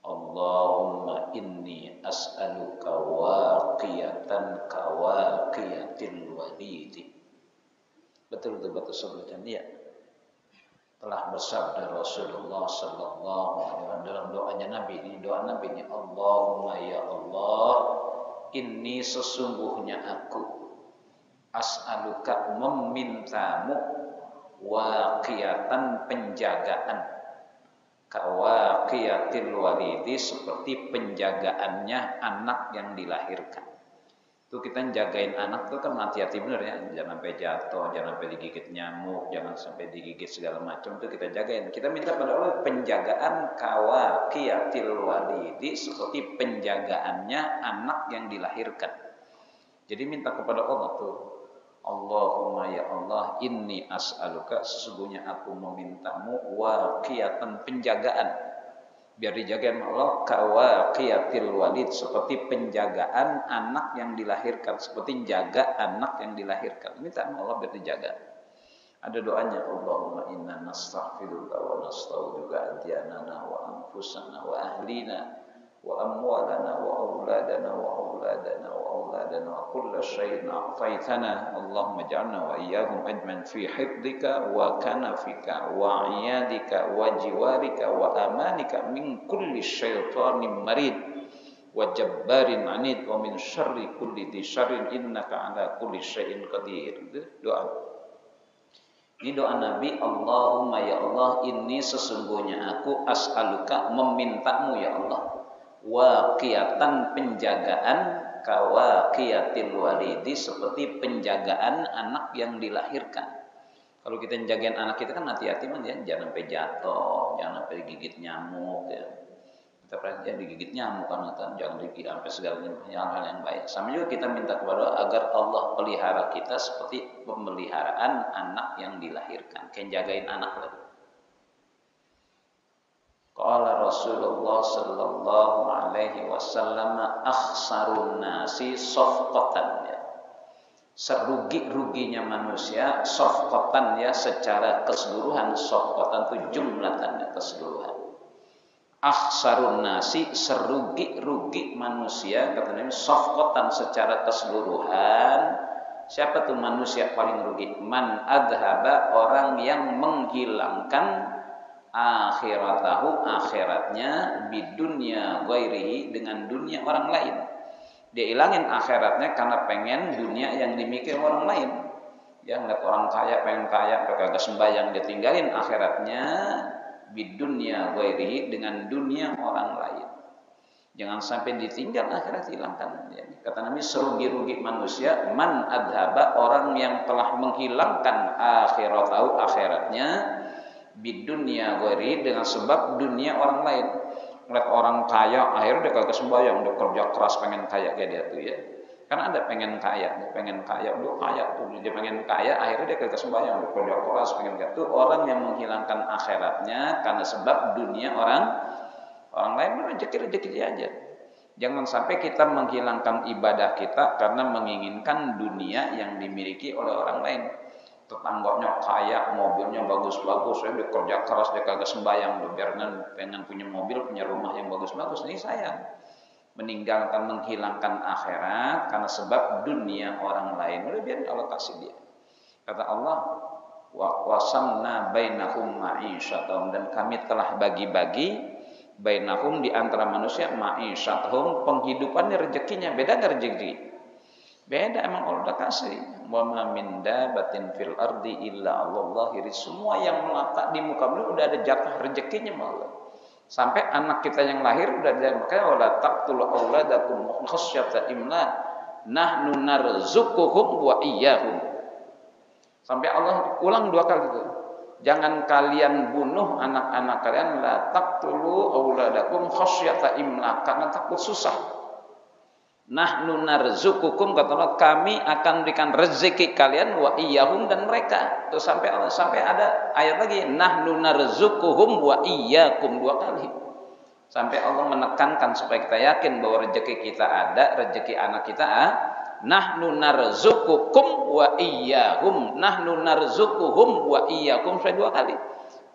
Allahumma inni as'aluka waqiyatan kawaqiyatil walidi. Betul sebutkan dia. Telah bersabda Rasulullah sallallahu alaihi wasallam dalam doanya Nabi ini, doa Nabi ini, Allahumma ya Allah, inni sesungguhnya aku as'aluka memintamu waqiyatan penjagaan kawaqiyatil walidi seperti penjagaannya anak yang dilahirkan. Itu kita jagain anak tuh kan hati-hati bener ya, jangan sampai jatuh, jangan sampai digigit nyamuk, jangan sampai digigit segala macam, itu kita jagain. Kita minta pada Allah penjagaan kawaqiyatil walidi seperti penjagaannya anak yang dilahirkan. Jadi minta kepada Allah tuh, Allahumma ya Allah, inni as'aluka, sesungguhnya aku memintamu waqiyatan penjagaan, biar dijagain Allah, kawaqiyatil walid seperti penjagaan anak yang dilahirkan, seperti jaga anak yang dilahirkan. Minta Allah biar dijaga. Ada doanya, Allahumma inna nastaghfiruka wa nastaghfiruka adyanana wa anfusana wa ahlina wa amwalana wa auladana wa auladana wa auladana wa kulla syai'in a'taitana Allahumma ij'alna wa iyyahum ajman fi hifdzika wa kanafika wa iyadika wa jiwarika wa amanika min kulli syaitanin marid wa jabbarin anid wa min syarri kulli dhi syarrin innaka ala kulli syai'in qadir. Doa ini doa Nabi, Allahumma ya Allah, ini sesungguhnya aku as'aluka memintamu ya Allah waqiyatan penjagaan kawaqiyatil walidi seperti penjagaan anak yang dilahirkan. Kalau kita jagain anak kita kan hati-hati man ya, jangan sampai jatuh, jangan sampai digigit nyamuk ya. Kita perhatikan digigit nyamuk kan, jangan digigit sampai segala hal yang baik. Sama juga kita minta kepada Allah agar Allah pelihara kita seperti pemeliharaan anak yang dilahirkan. Kayak jagain anak lagi. Qala Rasulullah sallallahu alaihi wasallam akhsarun nasi safqatan ya. Serugi-ruginya manusia safqatan ya secara keseluruhan, safqatan itu jumlatannya keseluruhan. Akhsarun nasi serugi-rugi manusia kata Nabi safqatan secara keseluruhan. Siapa tuh manusia paling rugi? Man adhaba, orang yang menghilangkan akhiratahu, akhiratnya, bidunya ghairihi, dengan dunia orang lain. Dia hilangin akhiratnya karena pengen dunia yang dimiliki orang lain. Ya, ngeliat orang kaya pengen kaya, kagak sembahyang, dia tinggalin akhiratnya, bidunya ghairihi, dengan dunia orang lain. Jangan sampai ditinggal akhirat, hilangkan. Ya, kata Nabi, serugi-rugi manusia man adhaba, orang yang telah menghilangkan akhiratahu, akhiratnya, bidunya ghairi, dengan sebab dunia orang lain. Ngeliat orang kaya, akhirnya dia kagak sembahyang, dia kerja keras pengen kaya kayak dia tuh ya. Karena ada pengen kaya, udah kaya tuh, dia pengen kaya, akhirnya dia kagak sembahyang, dia kerja keras pengen kaya. Itu orang yang menghilangkan akhiratnya karena sebab dunia orang lain, rezeki aja. Jangan sampai kita menghilangkan ibadah kita karena menginginkan dunia yang dimiliki oleh orang lain. Tetangganya kaya, mobilnya bagus-bagus, dia kerja keras, dia kagak sembahyang, dia pengen punya mobil, punya rumah yang bagus-bagus. Ini sayang, menghilangkan akhirat karena sebab dunia orang lain. Udah biar Allah kasih dia. Kata Allah, wa qasamna bainahum ma'isyatahum, dan kami telah bagi-bagi bainahum, di antara manusia, ma'isyatahum, penghidupannya, rezekinya. Beda enggak rezeki? Beda, emang Allah udah kasih. Wa ma min dabatin fil ardi illa Allah rizquha. Semua yang melata di muka bumi udah ada jatah rezekinya Allah. Sampai anak kita yang lahir udah ada, makanya wala taqtulu auladakum khasyata imlaq, nahnu narzuquhum wa iyyahum. Sampai Allah ulang 2 kali itu. Jangan kalian bunuh anak-anak kalian, la taqtulu auladakum khasyata imlaq, karena takut susah. Nahnu narzuqukum, kata Allah, kami akan berikan rezeki kalian, wa iyyahum, dan mereka. Terus sampai ada ayat lagi, nahnu narzuquhum wa iyyakum, 2 kali. Sampai Allah menekankan supaya kita yakin bahwa rezeki kita ada, rezeki anak kita nahnu narzuqukum wa iyyahum, nahnu narzuquhum wa iyyakum, sampai 2 kali.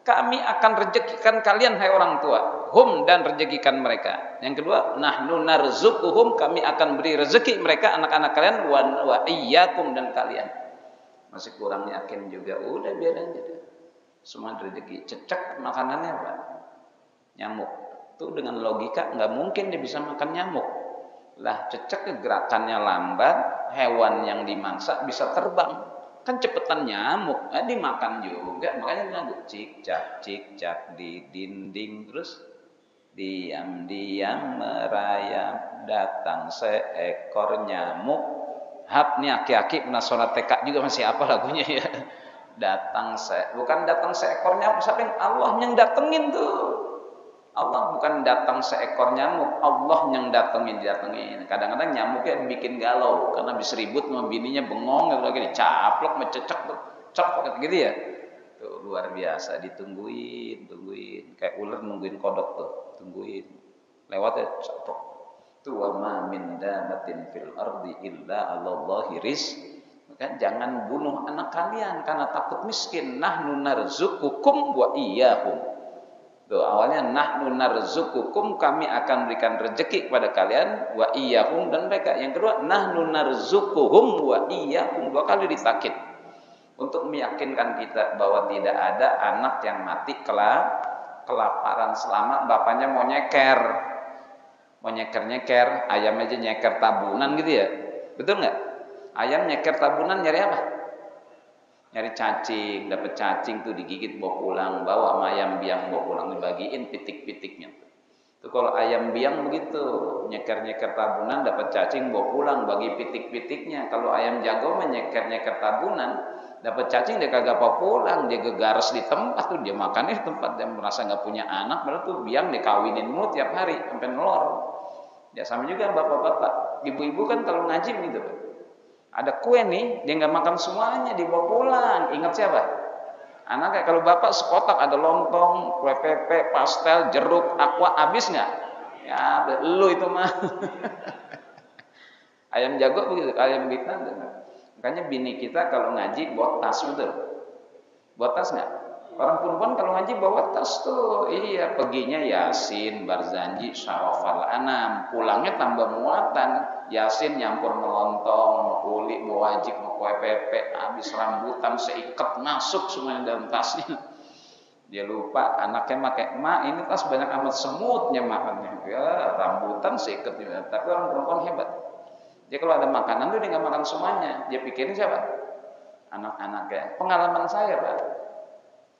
kami akan rezekikan kalian hai orang tua, hum dan rezekikan mereka. Yang kedua, nahnu narzuquhum, kami akan beri rezeki mereka anak-anak kalian, wa iyyakum dan kalian. Masih kurang yakin juga, udah biar aja deh. Semua rezeki, cecek makanannya Pak. Nyamuk. Tuh dengan logika nggak mungkin dia bisa makan nyamuk. Lah cecek gerakannya lambat, hewan yang dimangsa bisa terbang. Kan cepetan nyamuk, dimakan juga. Makanya bilang cik-cak di dinding, terus diam-diam merayap datang seekor nyamuk. Hap nih aki-aki pernah sholat TK juga masih apa lagunya ya. Bukan datang seekor nyamuk, siapa yang Allah yang datengin tuh. Allah bukan datang seekor nyamuk, Allah yang datengin. Kadang-kadang nyamuknya bikin galau karena habis ribut sama bininya bengong gitu lagi dicaplok, mencecek tuh, cok gitu ya. Tuh luar biasa, ditungguin, kayak ular nungguin kodok tuh, tungguin. Lewat ya caplok. Tu wa ma min dabatin fil ardi illa 'alallahi rizq. Maka jangan bunuh anak kalian karena takut miskin. Nahnu narzuqukum wa iyyahum. Tuh, awalnya nahnu narzuqukum, kami akan berikan rezeki kepada kalian, wa iyyahum dan mereka. Yang kedua, nahnu narzuquhum wa iyyahum, 2 kali ditakid untuk meyakinkan kita bahwa tidak ada anak yang mati kelaparan selama bapaknya mau nyeker, ayam aja nyeker tabunan gitu ya, betul nggak? Ayam nyeker tabunan nyari apa? Nyari cacing, dapat cacing tuh digigit bawa pulang, bawa sama ayam biang bawa pulang, dibagiin pitik-pitiknya. Tuh kalau ayam biang begitu, nyeker-nyeker tabunan dapat cacing bawa pulang, bagi pitik-pitiknya. Kalau ayam jago menyeker-nyeker tabunan, dapat cacing dia kagak bawa pulang, dia gegares di tempat tuh, dia makannya di tempat, dia merasa nggak punya anak, padahal tuh biang dikawinin mulu tiap hari sampai nelor. Ya sama juga bapak-bapak, ibu-ibu kan kalau ngaji begitu, Pak. Ada kue nih, dia nggak makan semuanya, dibawa pulang. Ingat siapa? Anaknya. Kalau bapak sekotak ada lontong, kue pepe, pastel, jeruk, aqua, habis nggak? Ya, lu itu mah. Ayam jago begitu, ayam bintang. Makanya bini kita kalau ngaji bawa tas, betul. Bawa tas nggak? Orang perempuan kalau ngaji bawa tas tuh, iya, perginya Yasin, Barzanji, Syarafal Anam, pulangnya tambah muatan. Yasin nyampur melontong, kulit, wajib, kue pepe, habis rambutan seikat masuk semuanya dalam tasnya. Dia lupa anaknya pakai, "Mak, ini tas banyak amat semutnya makannya." Ya, rambutan seikat juga. Tapi orang perempuan hebat. Dia kalau ada makanan tuh dia nggak makan semuanya. Dia pikirin siapa? Anak-anaknya. Pengalaman saya, Pak.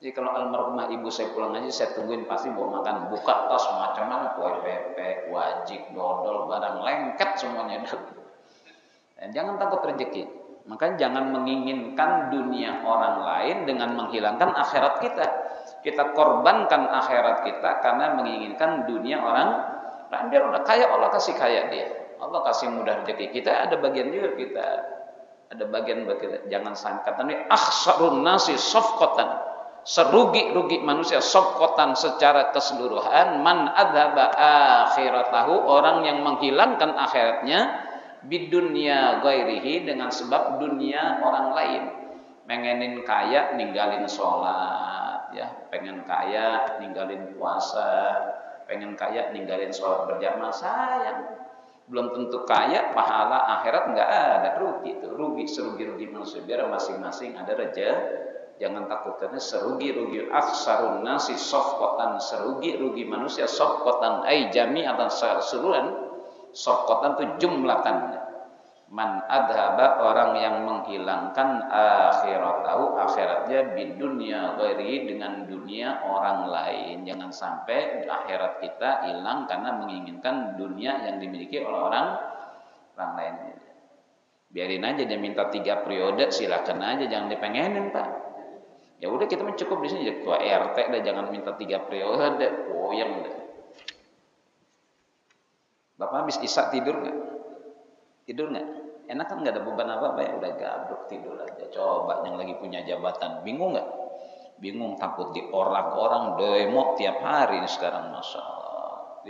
Jadi kalau almarhumah ibu saya pulang aja, saya tungguin pasti bawa makan, buka tas macam mana, kue pepe, wajik, dodol, barang lengket semuanya. Dan jangan takut rezeki. Makanya jangan menginginkan dunia orang lain dengan menghilangkan akhirat kita. Kita korbankan akhirat kita karena menginginkan dunia orang lain. Dia udah kaya, Allah kasih kaya dia. Allah kasih mudah rezeki. Kita ada bagian juga kita. Ada bagian kita. Jangan sampai katanya akhsarun nasi safqatan. Serugi-rugi manusia safqatan secara keseluruhan, man adzhaba akhiratahu, orang yang menghilangkan akhiratnya bidunya ghairihi, dengan sebab dunia orang lain. Pengenin kaya ninggalin sholat ya, pengen kaya ninggalin puasa, pengen kaya ninggalin sholat berjamaah, sayang. Belum tentu kaya, pahala akhirat nggak ada, rugi itu, rugi serugi-rugi manusia. Biar masing-masing ada rezeki. Jangan takut karena serugi-rugi aksarun nasi safqatan, serugi-rugi manusia safqatan ai jami'atan seluruhan. Safqatan itu jumlatan. Man adhaba, orang yang menghilangkan akhiratahu, akhiratnya bidunya ghairi, dengan dunia orang lain. Jangan sampai akhirat kita hilang karena menginginkan dunia yang dimiliki oleh orang lain. Biarin aja dia minta 3 periode, silakan aja, jangan dipengenin, Pak. Ya udah, kita cukup di sini, ketua RT dah, jangan minta 3 periode, goyang deh. Bapak habis isya tidur nggak? Tidur nggak? Enak kan, nggak ada beban apa-apa ya, udah gabruk tidur aja. Coba yang lagi punya jabatan, bingung nggak? Bingung, takut orang demo tiap hari ini sekarang, masya Allah.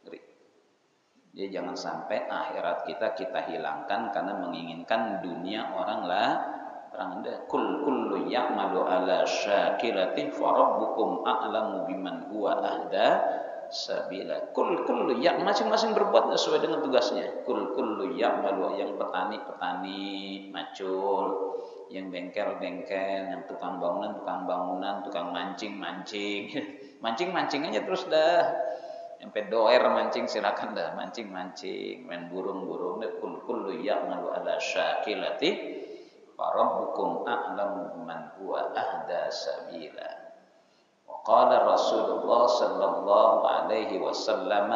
Ngeri. Jadi jangan sampai akhirat kita hilangkan karena menginginkan dunia orang Anda kullu ya'malu ala syakilati fa rabbukum a'lamu biman huwa ahda sabila. Kullu ya masing-masing berbuat sesuai dengan tugasnya. Kullu ya'malu, yang petani macul, yang bengkel, yang tukang bangunan, tukang mancing. Mancing aja terus dah. Sampai doer mancing silakan dah, mancing, main burung. Kullu ya'malu ala syakilati Rabbukum a'lamu man huwa ahda sabila. Wa qala Rasulullah sallallahu alaihi wasallam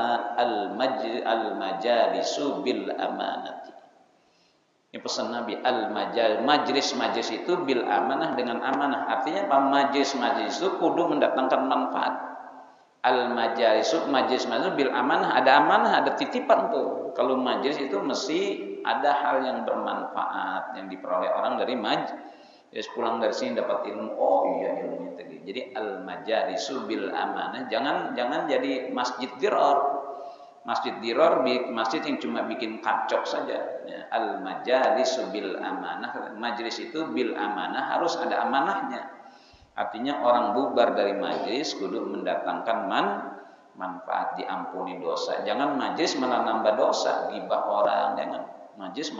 al-majalisu bil amanati. Ini pesan Nabi, majlis itu bil amanah, dengan amanah. Artinya apa? Majlis itu kudu mendatangkan manfaat. Majlis bil amanah, ada titipan tuh. Kalau majlis itu mesti ada hal yang bermanfaat yang diperoleh orang dari majlis. Pulang dari sini dapat ilmu, oh iya ilmunya tadi. Jadi al-majalisu bil amanah, jangan jadi masjid diror. Masjid yang cuma bikin kacok saja. Ya, al-majalisu bil amanah, majlis itu bil amanah, harus ada amanahnya. Artinya orang bubar dari majlis kudu mendatangkan manfaat, diampuni dosa. Jangan majlis malah nambah dosa, ghibah orang, jangan. Majlis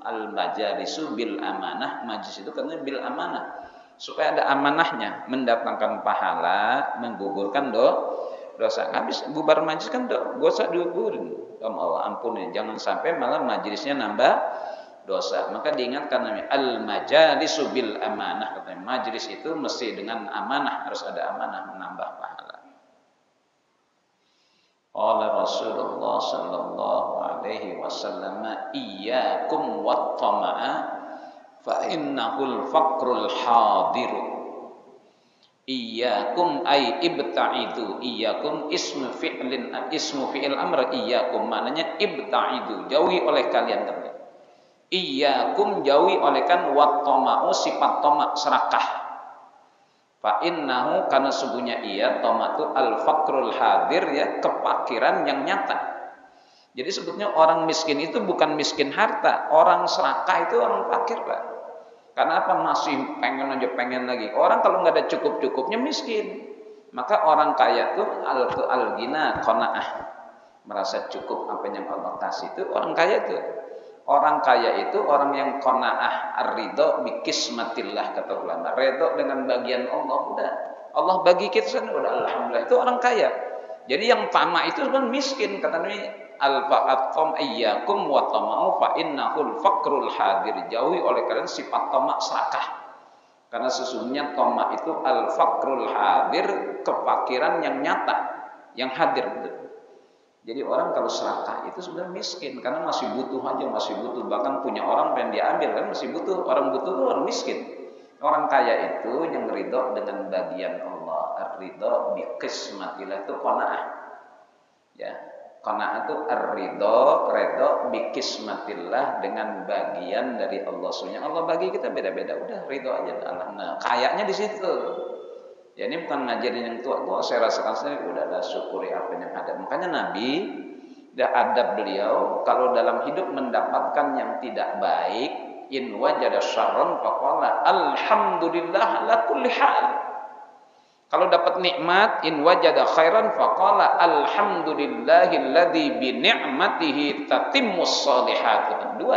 al-majalisu bil amanah, majlis itu karena bil amanah, supaya ada amanahnya, mendatangkan pahala, menggugurkan dosa. Habis bubar majlis kan dosa digugurin, Allah ampuni. Jangan sampai malah majlisnya nambah dosa. Maka diingatkan namanya al-majalisu bil amanah, katanya majlis itu mesti dengan amanah, harus ada amanah, menambah pahala. Qala Rasulullah sallallahu alaihi wasallam, iyyakum wat-tama'a fa innahul faqrul hadir. Iyyakum ay ibta'idu. Iyyakum ismu fi'il amr, iyyakum maknanya ibta'idu, jauhi oleh kalian. Iyyakum, jauhi oleh kan, wat-tama'u, sifat tamak, serakah. Fa innahu, karena sungguhnya ia tamak itu al-faqrul hadir, ya, kefakiran yang nyata. Jadi sebetulnya orang miskin itu bukan miskin harta, orang serakah itu orang fakir, Pak. Karena apa? Masih pengen lagi. Orang kalau nggak ada cukup-cukupnya miskin. Maka orang kaya itu al-ghina qanaah, merasa cukup apa yang Allah kasih, itu orang kaya itu. Orang kaya itu orang yang qanaah, ar-ridho bi qismatillah, kata ulama. Ridho dengan bagian Allah, udah. Allah bagi kita sana, udah alhamdulillah, itu orang kaya. Jadi yang tamak itu kan miskin, kata Nabi, al-fa'atum iyyakum wa tama'u fa innahul faqrul hadir. Jauhi oleh kalian sifat tamak, serakah. Karena sesungguhnya tamak itu al-faqrul hadir, kefakiran yang nyata, yang hadir. Jadi orang kalau serakah itu sebenarnya miskin, karena masih butuh aja, bahkan punya orang pengen diambil kan masih butuh. Orang butuh itu orang miskin. Orang kaya itu yang ridho dengan bagian Allah, ar-ridho bi qismatillah, itu qanaah. Ya, qanaah itu ar-ridho bi qismatillah, dengan bagian dari Allah. Soalnya Allah bagi kita beda-beda, udah ridho aja alhamdulillah. Kayaknya di situ. Ya, ini bukan ngajarin yang tua-tua, saya rasakan sendiri, udah ada syukuri apa yang ada. Makanya Nabi, adab beliau, kalau dalam hidup mendapatkan yang tidak baik, in wajada syarran faqala alhamdulillah ala kulli hal. Kalau dapat nikmat, in wajada khairan faqala alhamdulillahilladzi bi ni'matihi tatimmus shalihat. Dua.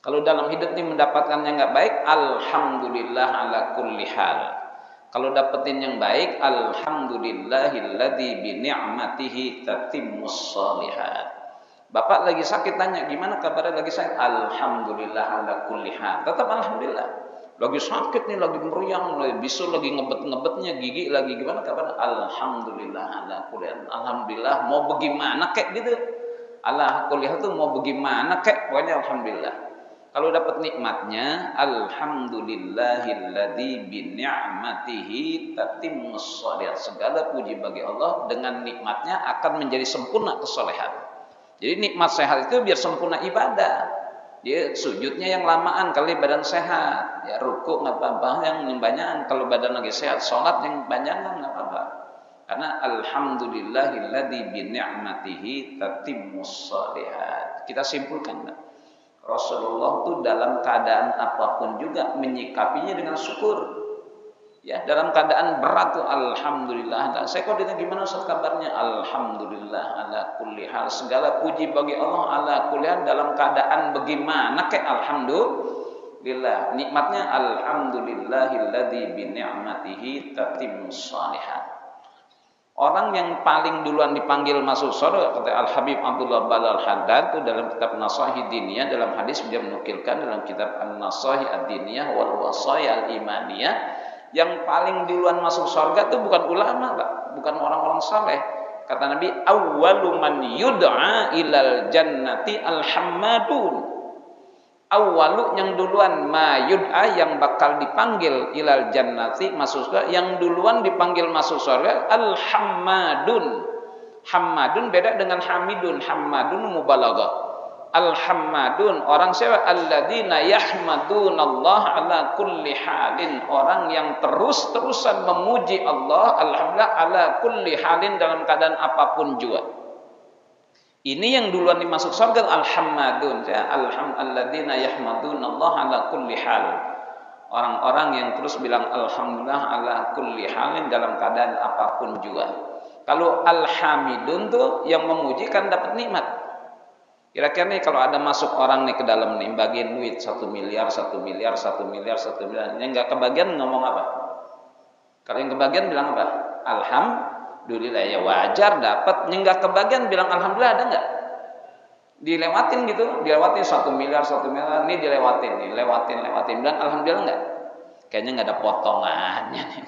Kalau dalam hidup ini mendapatkan yang enggak baik, alhamdulillah ala kulli hal. Kalau dapetin yang baik, alhamdulillahilladzi bi ni'matihi tatimmus shalihat. Bapak lagi sakit, tanya gimana kabarnya, lagi sakit, alhamdulillah ala kulli hal. Tetap alhamdulillah. Lagi sakit nih, lagi meriang, bisul lagi ngebet-ngebetnya, gigi lagi gimana kabarnya, alhamdulillah ala kulli hal. Alhamdulillah, mau bagaimana kek gitu. Ala kulli hal tuh mau bagaimana kek, pokoknya alhamdulillah. Kalau dapat nikmatnya, alhamdulillahilladzi bi ni'matihi tatimmus shalihat. Segala puji bagi Allah, dengan nikmatnya akan menjadi sempurna kesolehan. Jadi nikmat sehat itu biar sempurna ibadah. Dia sujudnya yang lamaan kali badan sehat. Ya ruku enggak apa-apa yang banyakan, kalau badan lagi sehat, salat yang banyakan enggak apa-apa. Karena alhamdulillahilladzi bi ni'matihi tatimmus shalihat. Kita simpulkan, Pak. Rasulullah tuh dalam keadaan apapun juga menyikapinya dengan syukur. Ya, dalam keadaan berat tuh alhamdulillah. Saya kok ditanya gimana Ustaz kabarnya? Alhamdulillah ala kulli hal. Segala puji bagi Allah ala kulli hal, dalam keadaan bagaimana kayak alhamdulillah. Nikmatnya alhamdulillahilladzi bi ni'matihi tatimmus shalihat. Orang yang paling duluan dipanggil masuk surga kata Al Habib Abdullah Balal Haddad itu dalam kitab Nasahi Diniyah, dalam hadis dia menukilkan dalam kitab An-Nasahi Ad-Diniyah wal Wasaya Al-Imaniyah, yang paling duluan masuk surga itu bukan ulama, Pak, bukan orang-orang saleh. Kata Nabi, awwalu man yud'a ilal jannati al-hammadun. Awwalu, yang duluan, ma yud'a, yang bakal dipanggil ilal jannati masuk surga, yang duluan dipanggil masuk surga al-hammadun. Hammadun beda dengan hamidun. Hammadun mubalaghah. Al-hammadun, orang siapa? Alladzina yahmadunallah ala kulli halin, orang yang terus-terusan memuji Allah alhamdulillah ala kulli halin, dalam keadaan apapun juga. Ini yang duluan dimasuk surga al-hammadun, ya, alladzina yahmadunallah ala kulli hal. Orang-orang yang terus bilang alhamdulillah ala kulli halin dalam keadaan apapun juga. Kalau al-hamidun tuh yang memuji kan dapat nikmat. Kira-kira nih kalau ada masuk orang nih ke dalam nih, bagian duit 1 miliar, 1 miliar, 1 miliar, 1 miliar, yang nggak kebagian ngomong apa? Kalau yang kebagian bilang apa? Alhamdulillah, ya wajar dapat. Yang nggak kebagian bilang alhamdulillah, ada nggak? Dilewatin gitu, dilewatin 1 miliar, 1 miliar, ini dilewatin nih, lewatin, bilang alhamdulillah nggak? Kayaknya nggak ada potongannya nih.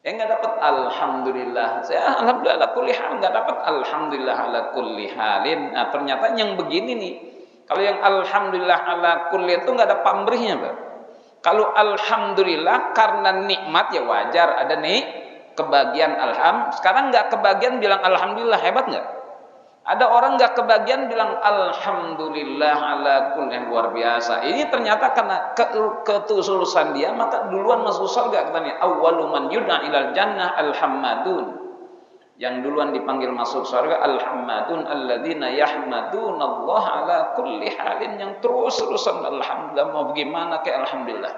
Yang nggak dapat alhamdulillah, saya alhamdulillah ala kulli hal, nggak dapat alhamdulillah ala kulli halin. Nah ternyata yang begini nih, kalau yang alhamdulillah ala kulli itu nggak ada pamrihnya, Pak. Kalau alhamdulillah karena nikmat ya wajar ada nih kebagian Sekarang nggak kebagian bilang alhamdulillah, hebat nggak? Ada orang nggak kebagian bilang alhamdulillah ala kulli, luar biasa. Ini ternyata karena ketulusan dia, maka duluan masuk surga katanya. Awwalu man yud'a ilal jannah alhammadun. Yang duluan dipanggil masuk surga alhammadun alladzina yahmadunallah ala kulli halin, yang terus-terusan alhamdulillah, mau bagaimana kayak alhamdulillah.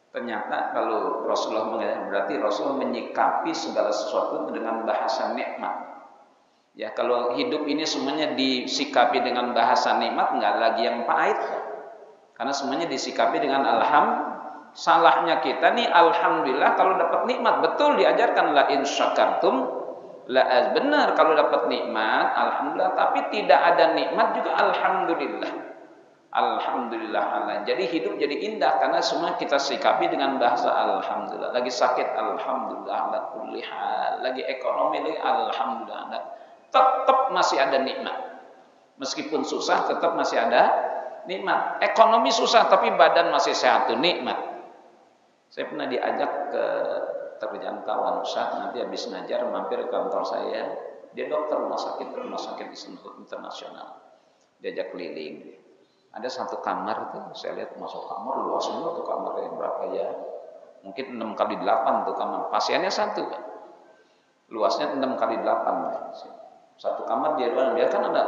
Ternyata kalau Rasulullah mengatakan, berarti Rasulullah menyikapi segala sesuatu dengan bahasa nikmat. Ya, kalau hidup ini semuanya disikapi dengan bahasa nikmat, nggak lagi yang pahit. Karena semuanya disikapi dengan Salahnya kita nih alhamdulillah kalau dapat nikmat, betul diajarkan la in syakartum la, benar kalau dapat nikmat alhamdulillah, tapi tidak ada nikmat juga alhamdulillah. Alhamdulillah Allah. Jadi hidup jadi indah karena semua kita sikapi dengan bahasa alhamdulillah. Lagi sakit alhamdulillah ala kulli hal, lagi ekonomi lagi alhamdulillah. Tetap masih ada nikmat. Meskipun susah tetap masih ada nikmat. Ekonomi susah tapi badan masih sehat, itu nikmat. Saya pernah diajak ke kerjaan kawan Ustaz, nanti habis ngajar mampir ke kantor saya. Dia dokter rumah sakit internasional. Diajak keliling. Ada satu kamar tuh, saya lihat masuk kamar luas semua tuh, kamar yang berapa ya? Mungkin 6 kali 8 tuh kamar. Pasiennya satu kan. Luasnya 6 kali 8. Satu kamar dia kan ada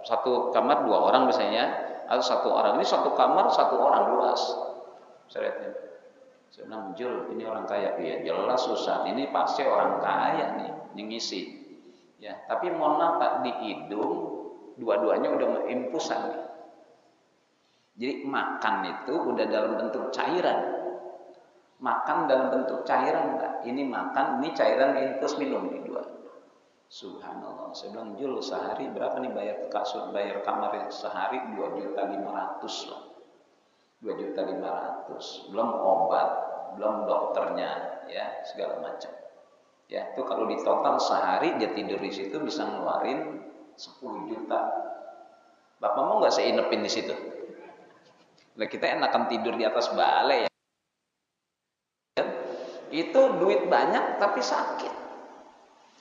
satu kamar 2 orang misalnya, atau 1 orang. Ini satu kamar 1 orang luas. Saya lihatnya. Saya bilang, Jul, ini orang kaya. Iya, jelas susah. Ini pasti orang kaya nih, yang ngisi. Ya, tapi mohon maaf Pak, di hidung dua-duanya udah impusan nih. Jadi makan itu udah dalam bentuk cairan. Makan dalam bentuk cairan, Pak. Ini makan, ini cairan infus minum ini 2. Subhanallah. Saya bilang, Jul, sehari berapa nih bayar kasur, bayar kamar yang sehari 2.500.000 loh. 2.500.000. Belum obat, belum dokternya, ya, segala macam. Ya, itu kalau di total sehari dia tidur di situ bisa ngeluarin 10 juta. Bapak mau nggak saya inepin di situ? Nah, kita enakan tidur di atas balai ya. Itu duit banyak tapi sakit.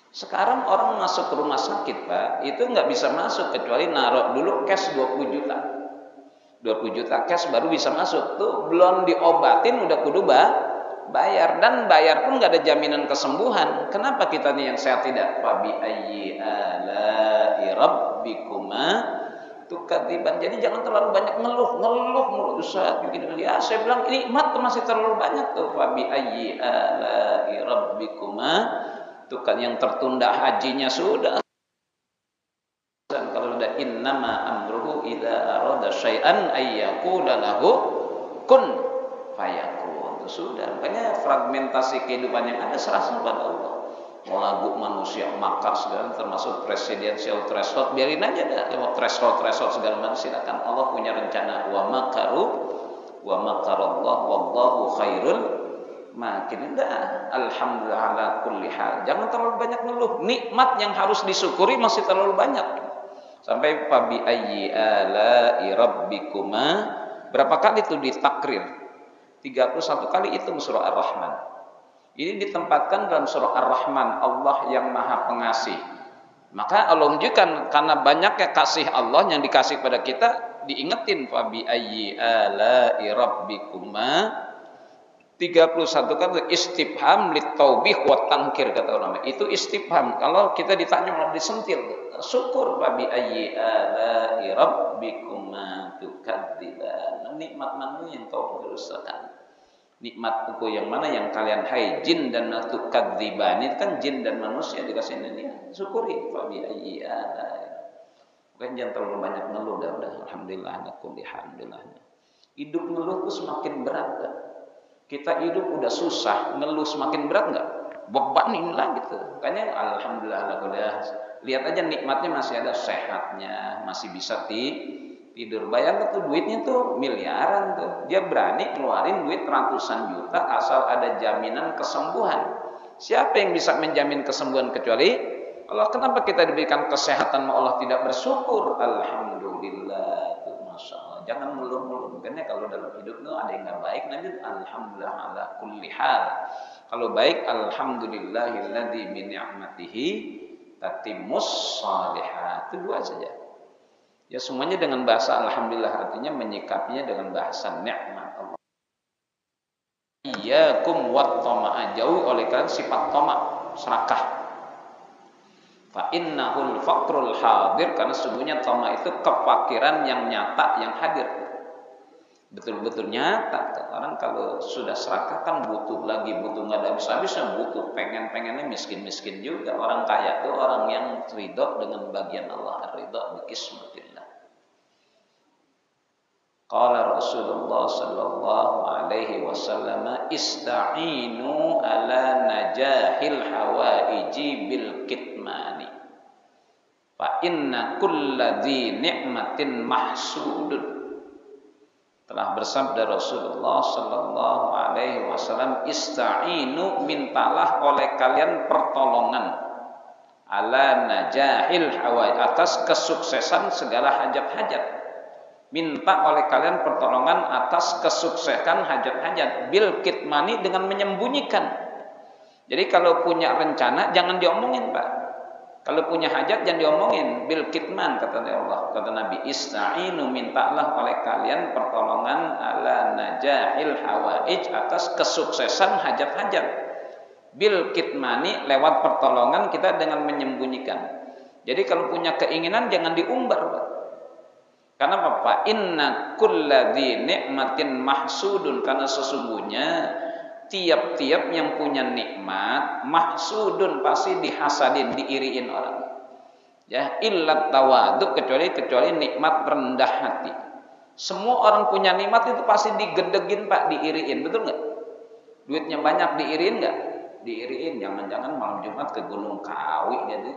Sekarang orang masuk ke rumah sakit, Pak, itu nggak bisa masuk kecuali naruh dulu cash 20 juta. 20 juta cash baru bisa masuk. Tuh belum diobatin udah kudu bayar, dan bayar pun nggak ada jaminan kesembuhan. Kenapa kita nih yang sehat tidak? Fa bi ayyi ala'i rabbikuma tukadziban. Jadi jangan terlalu banyak ngeluh mulu Ustaz begini. Ya, saya bilang nikmat masih terlalu banyak tuh. Fa bi ayyi ala'i rabbikuma, itu kan yang tertunda hajinya sudah. Dan kalau udah innama amruhu idza arada syai'an ayyaqula lahu kun fayakun. Itu sudah. Makanya fragmentasi kehidupan yang ada serahkan pada Allah. Mau lagu manusia makar segala termasuk presidensial threshold, biarin aja dah lewat threshold segala macam, silakan. Allah punya rencana. Wa makaru wa makarallah wallahu khairul makirin. Alhamdulillah ala kulli hal. Jangan terlalu banyak ngeluh. Nikmat yang harus disyukuri masih terlalu banyak. Sampai fabi ayyi ala'i rabbikuma, berapa kali itu ditakrir? 31 kali itu surah Ar-Rahman. Ini ditempatkan dalam surah Ar-Rahman, Allah yang Maha Pengasih. Maka Allah menunjukkan karena banyaknya kasih Allah yang dikasih pada kita, diingetin fabi ayyi ala'i rabbikuma. 31 kali istifham litaubih wa tangkir, kata ulama. Itu istifham. Kalau kita ditanya malah disentil. Syukur fabi ayyi ala'i rabbikuma tukadziban. Nikmat mana yang kau berusahakan? Nikmat itu yang mana yang kalian hai jin dan tukadziban. Itu kan jin dan manusia dikasih ini. Syukuri fabi ayyi ala'i. Bukan jangan terlalu banyak ngeluh dah. Alhamdulillah alhamdulillah. Hidup ngeluh itu semakin berat dah. Kita hidup udah susah, ngeluh semakin berat enggak? Beban inilah gitu. Makanya alhamdulillah lihat aja nikmatnya masih ada, sehatnya, masih bisa tidur. Bayangkan tuh duitnya tuh miliaran tuh. Dia berani keluarin duit ratusan juta asal ada jaminan kesembuhan. Siapa yang bisa menjamin kesembuhan kecuali Allah? Kenapa kita diberikan kesehatan Allah tidak bersyukur? Alhamdulillah. Masya Allah. Jangan ngeluh-ngeluh. Karena kalau dalam hidup itu ada yang nggak baik, nanti alhamdulillah ala kulli hal. Kalau baik, alhamdulillahilladzi bi ni'matihi tatimmus shalihat. Itu dua saja. Ya semuanya dengan bahasa alhamdulillah, artinya menyikapinya dengan bahasa nikmat Allah. Iyyakum wat tama'a, jauh oleh kalian sifat tama', serakah. Fa innahul faqrul hadir, karena sesungguhnya tama itu kefakiran yang nyata, yang hadir. Betul-betul nyata. Orang kalau sudah serakah kan butuh lagi, butuh nggak ada habis-habisnya, butuh pengen-pengennya, miskin-miskin juga. Orang kaya itu orang yang ridho dengan bagian Allah, ridho bi qismatillah. Qala Rasulullah sallallahu alaihi wasallam, ista'inu ala najahil hawaiji bil kitmani. Fa inna kulladzi ni'matin mahsudun. Telah bersabda Rasulullah sallallahu alaihi wasallam, ista'inu, mintalah oleh kalian pertolongan, ala najahil hawaij, atas kesuksesan segala hajat-hajat. Minta oleh kalian pertolongan atas kesuksesan hajat-hajat bil kitmani, dengan menyembunyikan. Jadi kalau punya rencana jangan diomongin, Pak. Kalau punya hajat jangan diomongin, bil kitman, kata Allah, kata Nabi. Ista'inu, mintalah oleh kalian pertolongan ala najahil hawaij, atas kesuksesan hajat-hajat. Bil kitmani, lewat pertolongan kita dengan menyembunyikan. Jadi kalau punya keinginan jangan diumbar, Pak. Karena apa? Inna kulladzi ni'matin mahsudun, karena sesungguhnya tiap-tiap yang punya nikmat mahsudun, pasti dihasadin, diiriin orang. Ya, illat tawaduk, kecuali nikmat rendah hati. Semua orang punya nikmat itu pasti digedegin, Pak, diiriin, betul nggak? Duitnya banyak diiriin nggak? Diiriin. Jangan-jangan malam Jumat ke Gunung Kawi gitu.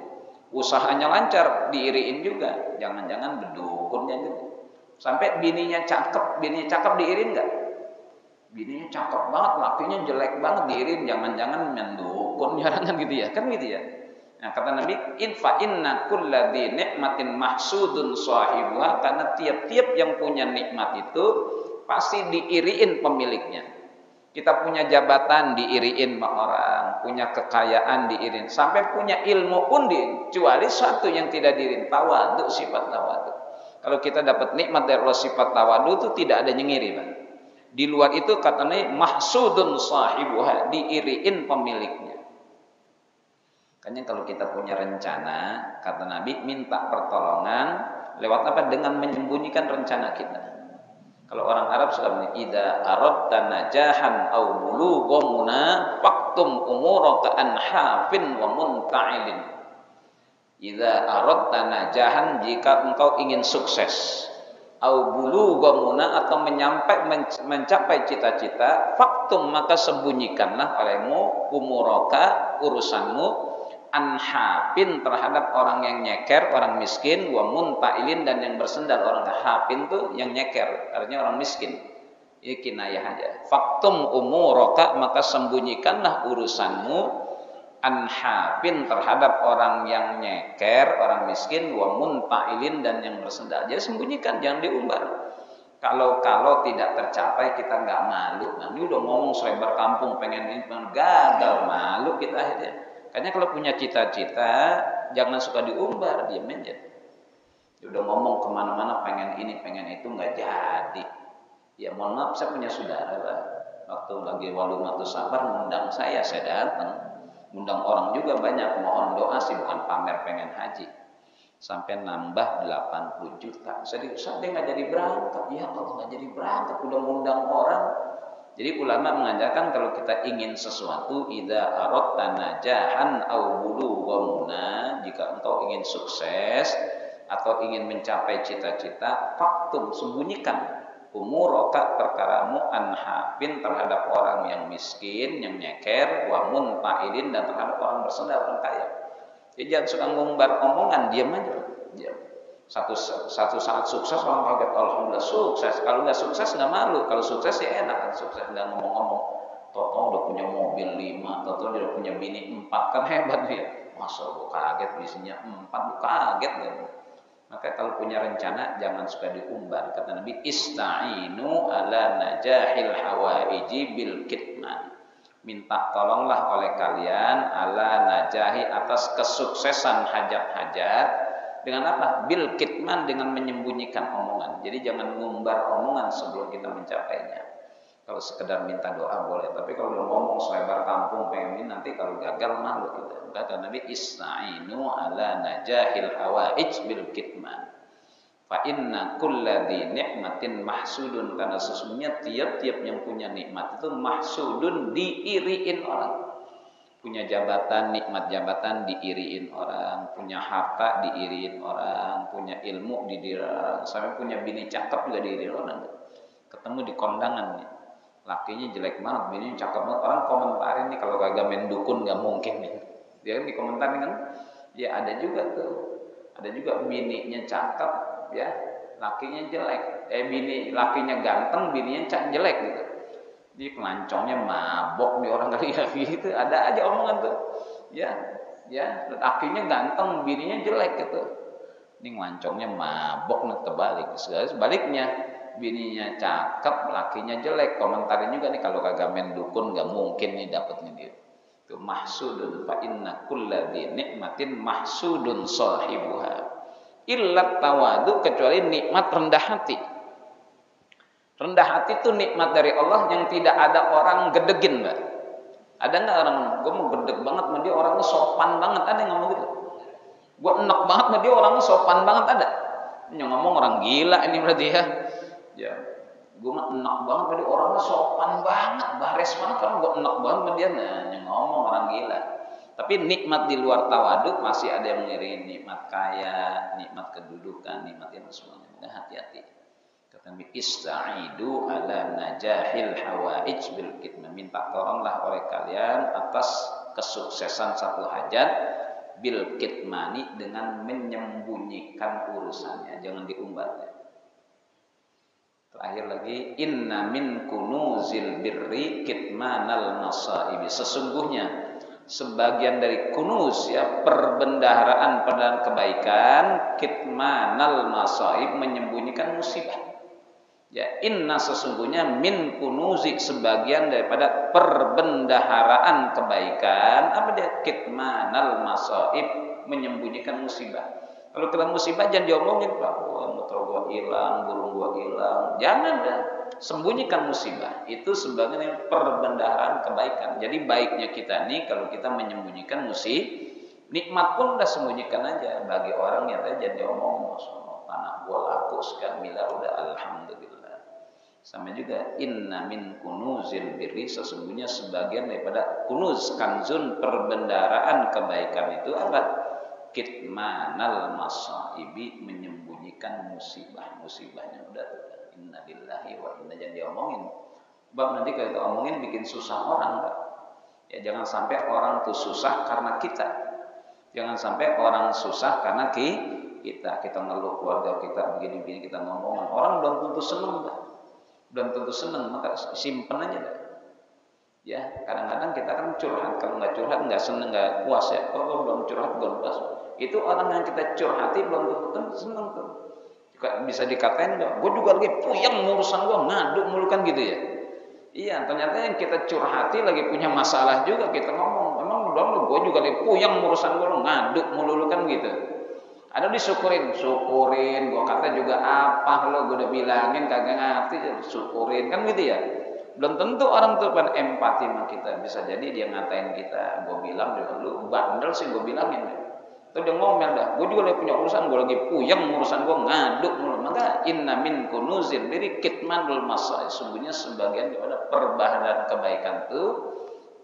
Usahanya lancar, diiriin juga. Jangan-jangan berdukunnya gitu. Sampai bininya cakep diiriin nggak? Bininya cakep banget, lakinya jelek banget, diiriin. Jangan-jangan mendukun, jangan gitu ya, kan gitu ya. Nah, kata Nabi, inna kulladzi ni'matin mahsudun sahibuha, karena tiap-tiap yang punya nikmat itu pasti diiriin pemiliknya. Kita punya jabatan diiriin sama orang, punya kekayaan diiriin, sampai punya ilmu pun kecuali satu yang tidak diiriin, tawadu, sifat tawadu. Kalau kita dapat nikmat dari Allah sifat tawadu itu tidak ada yang ngiri, Pak. Di luar itu katanya mahsudun sahibuha, diiriin pemiliknya. Makanya kalau kita punya rencana, kata Nabi, minta pertolongan Lewat apa? Dengan menyembunyikan rencana kita. Kalau orang Arab suka bilang, "Idza aradta najahan aw bulughamuna faqtum umuraka an hafin wa munta'ilin." Idza aradta najahan, jika engkau ingin sukses, au bulughamuna, atau mencapai cita-cita, faktum, maka sembunyikanlah olehmu umuraka, urusanmu, anhapin, terhadap orang yang nyeker, orang miskin, wa muntailin, dan yang bersendal. Orang hapin tuh yang nyeker, artinya orang miskin. Ini kinayah aja. Faktum umuraka, maka sembunyikanlah urusanmu, anhapin, terhadap orang yang nyeker, orang miskin, wa muntailin, dan yang bersendal. Jadi sembunyikan, jangan diumbar. Kalau tidak tercapai kita nggak malu. Nah, ini udah ngomong selebar kampung pengen ini, gagal, malu kita akhirnya. Kayaknya kalau punya cita-cita jangan suka diumbar, diam aja. Dia udah ngomong kemana-mana pengen ini, pengen itu, nggak jadi. Ya mohon maaf, saya punya saudara lah. Waktu lagi Walumatus Sabar mengundang saya datang. Undang orang juga banyak, mohon doa sih, bukan pamer pengen haji. Sampai nambah 80 juta. Saya dia nggak jadi berangkat. Ya kalau nggak jadi berangkat, udah ngundang orang. Jadi ulama mengajarkan kalau kita ingin sesuatu, idza aradta najahan aw bulughamuna, jika engkau ingin sukses atau ingin mencapai cita-cita, faktum, sembunyikan umuraka, perkaramu, anhapin, terhadap orang yang miskin, yang nyeker, wa muntailin, dan terhadap orang bersendal, orang kaya. Jadi jangan suka ngumbar omongan, diam aja. Diam. Satu saat sukses orang kaget, alhamdulillah sukses. Kalau nggak sukses nggak malu. Kalau sukses ya enak kan, sukses nggak ngomong-ngomong. Toto udah punya mobil 5, Toto udah punya bini 4, kan hebat dia. Masa gua kaget bisinya 4, gua kaget ya. Maka kalau punya rencana jangan suka diumbar. Kata Nabi, ista'inu ala najahil hawaiji bil kitman. Minta tolonglah oleh kalian ala najahi, atas kesuksesan hajat-hajat. Dengan apa? Bil kitman, dengan menyembunyikan omongan. Jadi jangan ngumbar omongan sebelum kita mencapainya. Kalau sekedar minta doa boleh, tapi kalau udah ngomong selebar kampung pengen ini, nanti kalau gagal malu kita. Kata Nabi, ista'inu ala najahil hawaij bil kitman. Fa inna kulladzi ni'matin mahsudun, karena sesungguhnya tiap-tiap yang punya nikmat itu mahsudun, diiriin orang. Punya jabatan, nikmat jabatan diiriin orang, punya harta diiriin orang, punya ilmu diiriin orang, sampai punya bini cakep juga diiriin orang. Ketemu di kondangan nih, lakinya jelek banget, bininya cakep banget, orang komentarin nih, kalau kagak main dukun nggak mungkin nih. Dia kan dikomentarin kan, ya ada juga tuh, ada juga bininya cakep, ya lakinya jelek, lakinya ganteng, bininya jelek gitu. Di pelancongnya mabok nih orang kali ya gitu, ada aja omongan tuh, ya lakinya ganteng, bininya jelek gitu. Ini ngelancongnya mabok nih, terbalik. Sebaliknya, bininya cakep, lakinya jelek, komentarin juga nih, kalau kagak main dukun nggak mungkin nih dapetnya dia. Itu mahsudun, fa inna kulladzi nikmatin mahsudun sahibuha illa tawadu, kecuali nikmat rendah hati. Rendah hati itu nikmat dari Allah yang tidak ada orang gedegin, Mbak. Ada nggak orang, gue mau gedeg banget sama dia, orangnya sopan banget, ada yang ngomong gitu? Gue enak banget sama dia, orangnya sopan banget, ada? Yang ngomong orang gila ini berarti ya. Ya, gue mah enak banget sama dia, orangnya sopan banget, bares banget, karena gue enak banget sama dia. Nah, yang ngomong orang gila. Tapi nikmat di luar tawaduk masih ada yang ngiriin, nikmat kaya, nikmat kedudukan, nikmat yang semuanya. Nah, hati-hati. Kata Nabi, ista'idu ala najahil hawaij bil kitman. Minta tolonglah oleh kalian atas kesuksesan satu hajat bil kitmani, dengan menyembunyikan urusannya, jangan diumbar. Terakhir lagi, inna min kunuzil birri kitmanal masaibi. Sesungguhnya sebagian dari kunuz, ya, perbendaharaan pada kebaikan, kitmanal masaib, menyembunyikan musibah. Ya, inna sesungguhnya min kunuzi, sebagian daripada perbendaharaan kebaikan, apa dia? Kitmanal masaib, menyembunyikan musibah. Kalau kena musibah jangan diomongin, Pak. Wah, motor gua hilang, burung gua hilang. Jangan dah. Sembunyikan musibah. Itu sebagian perbendaharaan kebaikan. Jadi baiknya kita nih kalau kita menyembunyikan musibah, nikmat pun udah sembunyikan aja. Bagi orang yang tadi jangan diomongin, Mana gua laku sekian miliar udah alhamdulillah. Sama juga inna min kunuzil birri, sesungguhnya sebagian daripada kunuz, kanzun, perbendaraan kebaikan itu apa? Kitmanal masaibi, menyembunyikan musibahnya udah. Inna lillahi wa inna, jangan diomongin. Sebab nanti kalau kita omongin bikin susah orang, Pak. Ya jangan sampai orang tuh susah karena kita. Jangan sampai orang susah karena kita ngeluh keluarga kita begini-begini, kita ngomong. Orang belum tentu seneng, Pak. Belum tentu seneng, maka simpen aja, Pak. Ya, kadang-kadang kita kan curhat, kalau nggak curhat nggak seneng, nggak puas ya. Kalau belum curhat belum puas. Itu orang yang kita curhati belum tentu seneng tuh. Juga bisa dikatain nggak? Gue juga lagi puyeng urusan gue, ngaduk mulu kan gitu ya. Iya, ternyata yang kita curhati lagi punya masalah juga, kita ngomong, emang udah gue juga lagi puyeng urusan gue, ngaduk mulu kan gitu. Ada disyukurin, gue kata juga apa lo, gue udah bilangin kagak ngerti, syukurin kan gitu ya. Belum tentu orang tuh pada empati sama kita, bisa jadi dia ngatain kita, gue bilang juga lu bandel sih, gue bilangin. Terus dia ngomel dah, gue juga lagi punya urusan, gue lagi puyeng urusan gue, ngaduk mulu. Maka inna min kunuzil birri kitmanul masaib, sungguhnya sebagian daripada perbahanan kebaikan itu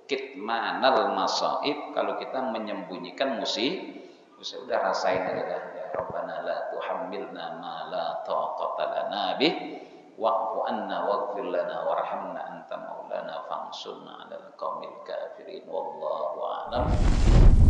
kitmanal masaib, kalau kita menyembunyikan musibah. Udah rasain aja dah, ya Rabbana la tuhammilna ma la taqata lana bih wa'fu anna waghfir lana warhamna anta maulana fansurna 'alal qaumil kafirin wallahu a'lam.